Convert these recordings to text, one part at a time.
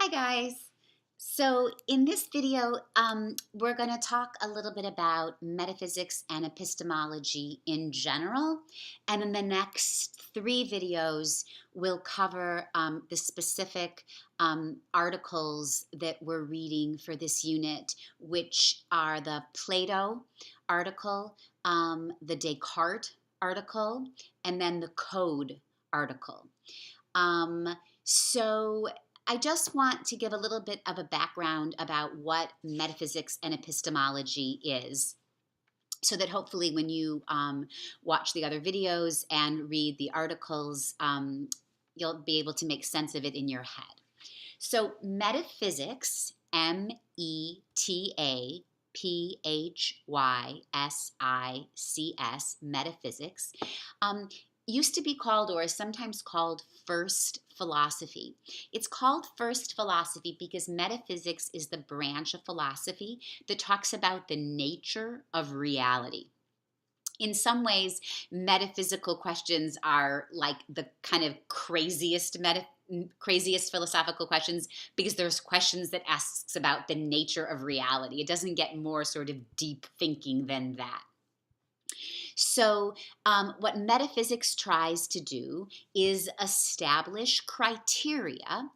guys. So in this video, we're going to talk a little bit about metaphysics and epistemology in general. And in the next 3 videos, we'll cover the specific articles that we're reading for this unit, which are the Plato article, the Descartes article, and then the Code article. So I just want to give a little bit of a background about what metaphysics and epistemology is, so that hopefully when you watch the other videos and read the articles, you'll be able to make sense of it in your head. So metaphysics, metaphysics, metaphysics, used to be called, or is sometimes called, first philosophy. It's called first philosophy because metaphysics is the branch of philosophy that talks about the nature of reality. In some ways, metaphysical questions are like the kind of craziest philosophical questions, because there's questions that asks about the nature of reality. It doesn't get more sort of deep thinking than that. So what metaphysics tries to do is establish criteria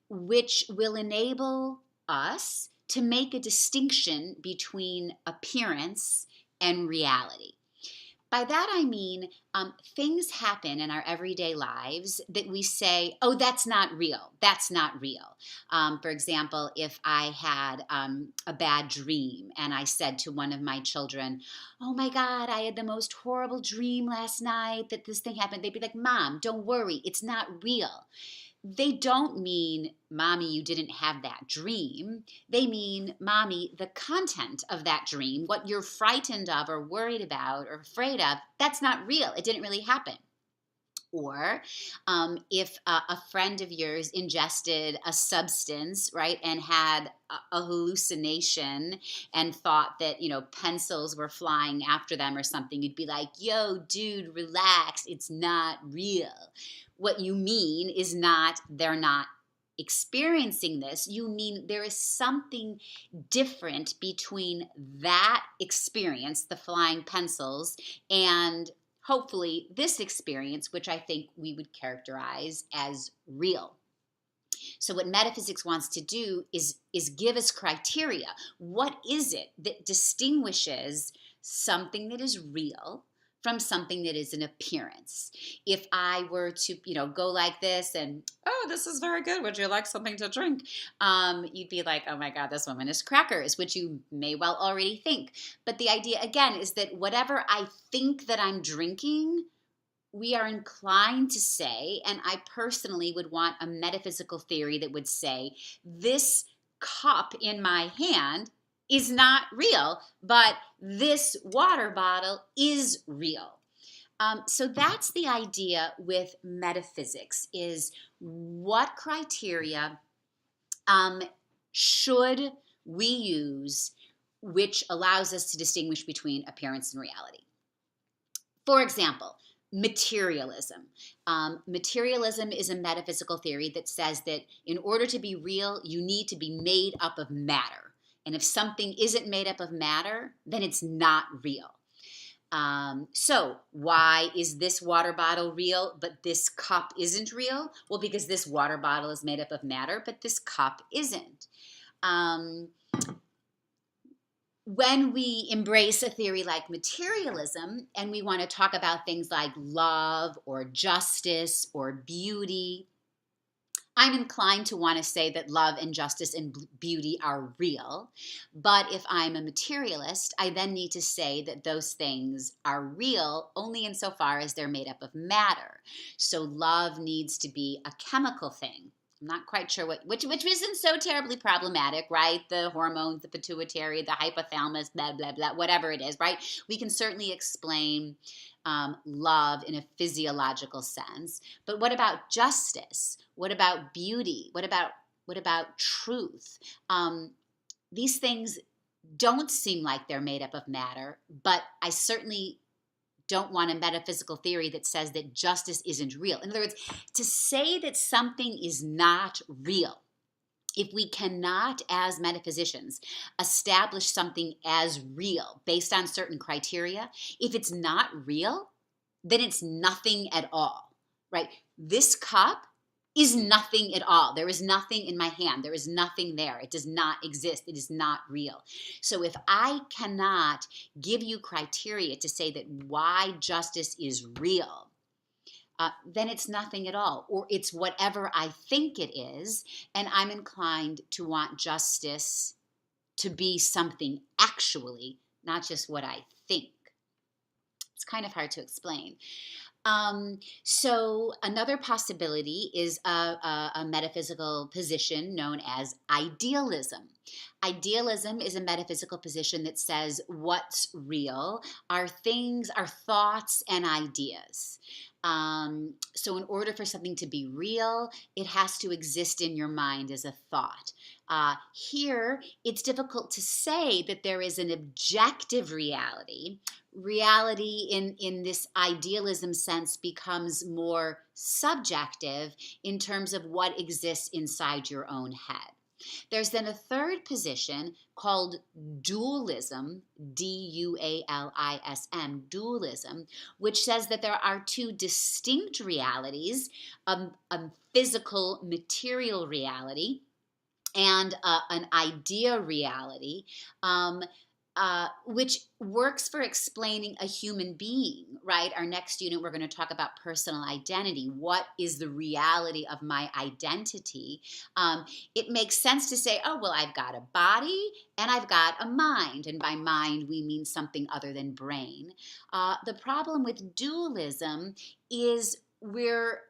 which will enable us to make a distinction between appearance and reality. By that I mean things happen in our everyday lives that we say, oh, that's not real. That's not real. For example, if I had a bad dream and I said to one of my children, oh my God, I had the most horrible dream last night that this thing happened. They'd be like, Mom, don't worry. It's not real. They don't mean, Mommy, you didn't have that dream. They mean, Mommy, the content of that dream, what you're frightened of or worried about or afraid of, that's not real. It didn't really happen. Or if a friend of yours ingested a substance, right, and had a hallucination and thought that, pencils were flying after them or something, you'd be like, yo, dude, relax. It's not real. What you mean is not, they're not experiencing this. You mean there is something different between that experience, the flying pencils, and hopefully this experience, which I think we would characterize as real. So what metaphysics wants to do is give us criteria. What is it that distinguishes something that is real from something that is an appearance? If I were to, go like this and, oh, this is very good. Would you like something to drink? You'd be like, oh my God, this woman is crackers, which you may well already think. But the idea, again, is that whatever I think that I'm drinking, we are inclined to say, and I personally would want a metaphysical theory that would say, this cup in my hand is not real, but this water bottle is real. So that's the idea with metaphysics, is what criteria should we use which allows us to distinguish between appearance and reality. For example, materialism. Materialism is a metaphysical theory that says that in order to be real, you need to be made up of matter. And if something isn't made up of matter, then it's not real. So why is this water bottle real, but this cup isn't real? Well, because this water bottle is made up of matter, but this cup isn't. When we embrace a theory like materialism and we want to talk about things like love or justice or beauty, I'm inclined to want to say that love and justice and beauty are real. But if I'm a materialist, I then need to say that those things are real only insofar as they're made up of matter. So love needs to be a chemical thing. I'm not quite sure which isn't so terribly problematic, right? The hormones, the pituitary, the hypothalamus, blah, blah, blah, whatever it is, right? We can certainly explain love in a physiological sense. But what about justice? What about beauty? What about truth? These things don't seem like they're made up of matter, but I certainly don't want a metaphysical theory that says that justice isn't real. In other words, to say that something is not real if we cannot, as metaphysicians, establish something as real based on certain criteria, if it's not real, then it's nothing at all, right? This cup is nothing at all. There is nothing in my hand. There is nothing there. It does not exist. It is not real. So if I cannot give you criteria to say that why justice is real, then it's nothing at all, or it's whatever I think it is, and I'm inclined to want justice to be something actually, not just what I think. It's kind of hard to explain. So another possibility is a metaphysical position known as idealism. Idealism is a metaphysical position that says what's real are things, are thoughts and ideas. So in order for something to be real, it has to exist in your mind as a thought. Here, it's difficult to say that there is an objective reality. Reality in this idealism sense becomes more subjective in terms of what exists inside your own head. There's then a third position called dualism, D-U-A-L-I-S-M, dualism, which says that there are two distinct realities, a physical material reality and an idea reality, which works for explaining a human being, right? Our next unit, we're going to talk about personal identity. What is the reality of my identity? It makes sense to say, oh, well, I've got a body and I've got a mind. And by mind, we mean something other than brain. The problem with dualism is we're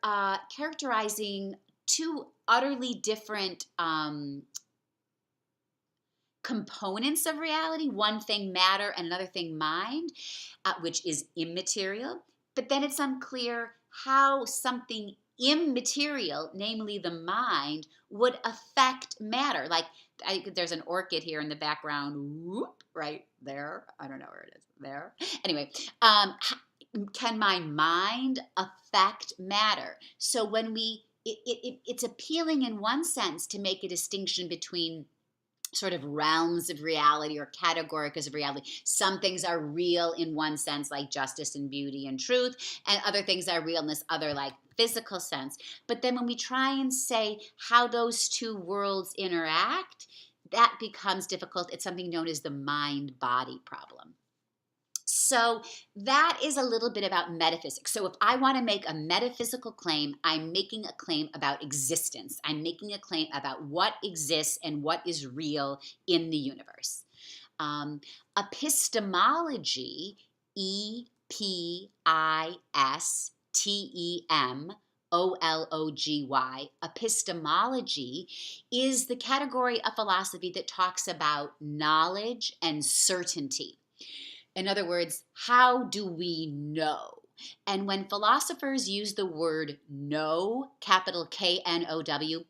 characterizing two utterly different components of reality, one thing matter and another thing mind, which is immaterial. But then it's unclear how something immaterial, namely the mind, would affect matter. Like there's an orchid here in the background, whoop, right there. I don't know where it is. There. Anyway, can my mind affect matter? So when it's appealing in one sense to make a distinction between sort of realms of reality or categoricas of reality. Some things are real in one sense, like justice and beauty and truth, and other things are real in this other, like physical sense. But then when we try and say how those two worlds interact, that becomes difficult. It's something known as the mind-body problem. So that is a little bit about metaphysics. So if I want to make a metaphysical claim, I'm making a claim about existence. I'm making a claim about what exists and what is real in the universe. Epistemology, E-P-I-S-T-E-M-O-L-O-G-Y, epistemology is the category of philosophy that talks about knowledge and certainty. In other words, how do we know? And when philosophers use the word know, capital K-N-O-W,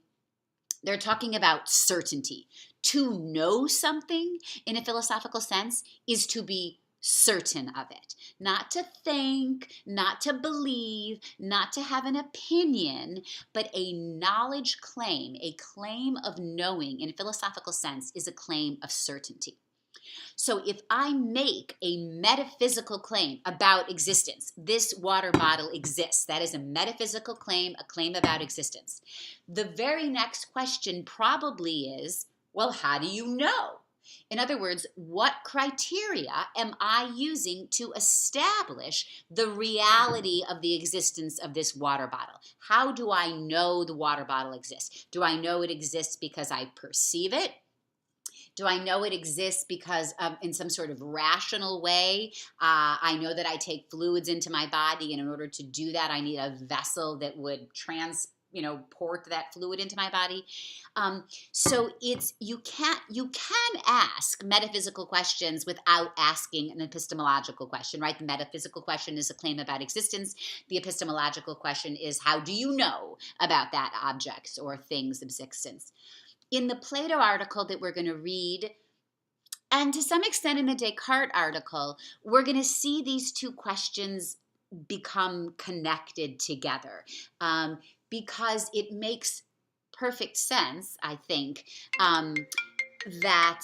they're talking about certainty. To know something in a philosophical sense is to be certain of it. Not to think, not to believe, not to have an opinion, but a knowledge claim, a claim of knowing in a philosophical sense is a claim of certainty. So if I make a metaphysical claim about existence, this water bottle exists, that is a metaphysical claim, a claim about existence. The very next question probably is, well, how do you know? In other words, what criteria am I using to establish the reality of the existence of this water bottle? How do I know the water bottle exists? Do I know it exists because I perceive it? Do I know it exists because in some sort of rational way, I know that I take fluids into my body, and in order to do that, I need a vessel that would port that fluid into my body. So you can ask metaphysical questions without asking an epistemological question, right? The metaphysical question is a claim about existence. The epistemological question is, how do you know about that object's or thing's existence? In the Plato article that we're going to read, and to some extent in the Descartes article, we're going to see these two questions become connected together because it makes perfect sense, I think, that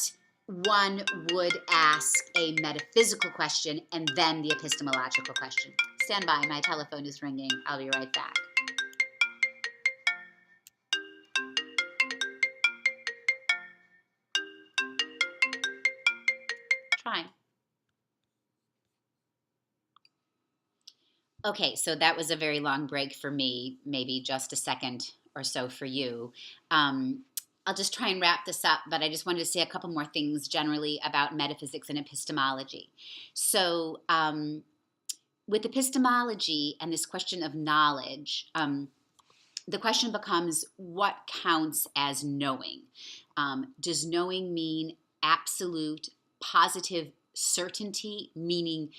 one would ask a metaphysical question and then the epistemological question. Stand by, my telephone is ringing. I'll be right back. Trying. Okay, so that was a very long break for me, maybe just a second or so for you. I'll just try and wrap this up, but I just wanted to say a couple more things generally about metaphysics and epistemology. So, with epistemology and this question of knowledge, the question becomes what counts as knowing? Does knowing mean absolute, positive certainty, meaning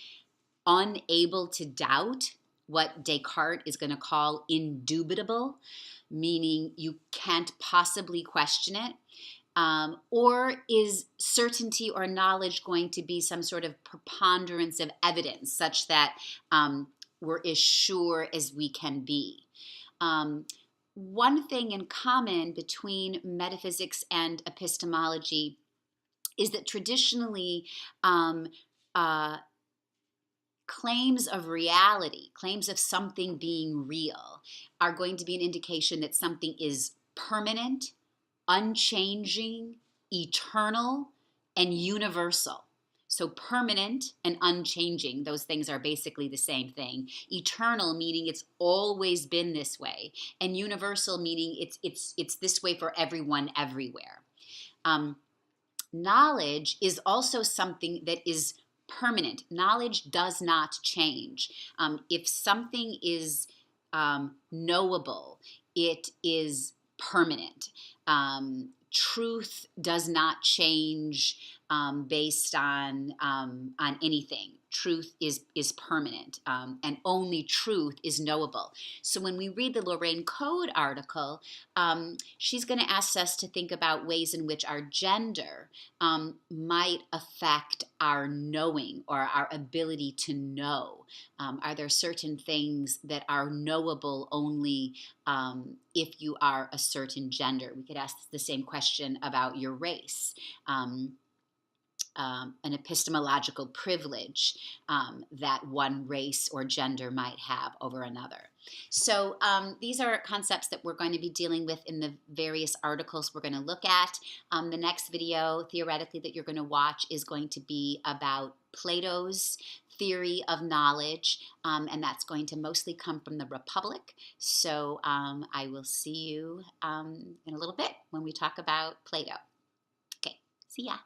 unable to doubt, what Descartes is going to call indubitable, meaning you can't possibly question it? Or is certainty or knowledge going to be some sort of preponderance of evidence such that we're as sure as we can be? One thing in common between metaphysics and epistemology is that traditionally claims of reality, claims of something being real, are going to be an indication that something is permanent, unchanging, eternal, and universal. So permanent and unchanging, those things are basically the same thing. Eternal meaning it's always been this way, and universal meaning it's this way for everyone everywhere. Knowledge is also something that is permanent. Knowledge does not change. If something is knowable, it is permanent. Truth does not change based on anything. Truth is permanent, and only truth is knowable. So when we read the Lorraine Code article, she's going to ask us to think about ways in which our gender might affect our knowing or our ability to know. Are there certain things that are knowable only if you are a certain gender? We could ask the same question about your race. An epistemological privilege that one race or gender might have over another. So these are concepts that we're going to be dealing with in the various articles we're going to look at. The next video, theoretically, that you're going to watch is going to be about Plato's theory of knowledge, and that's going to mostly come from the Republic. So I will see you in a little bit when we talk about Plato. Okay, see ya.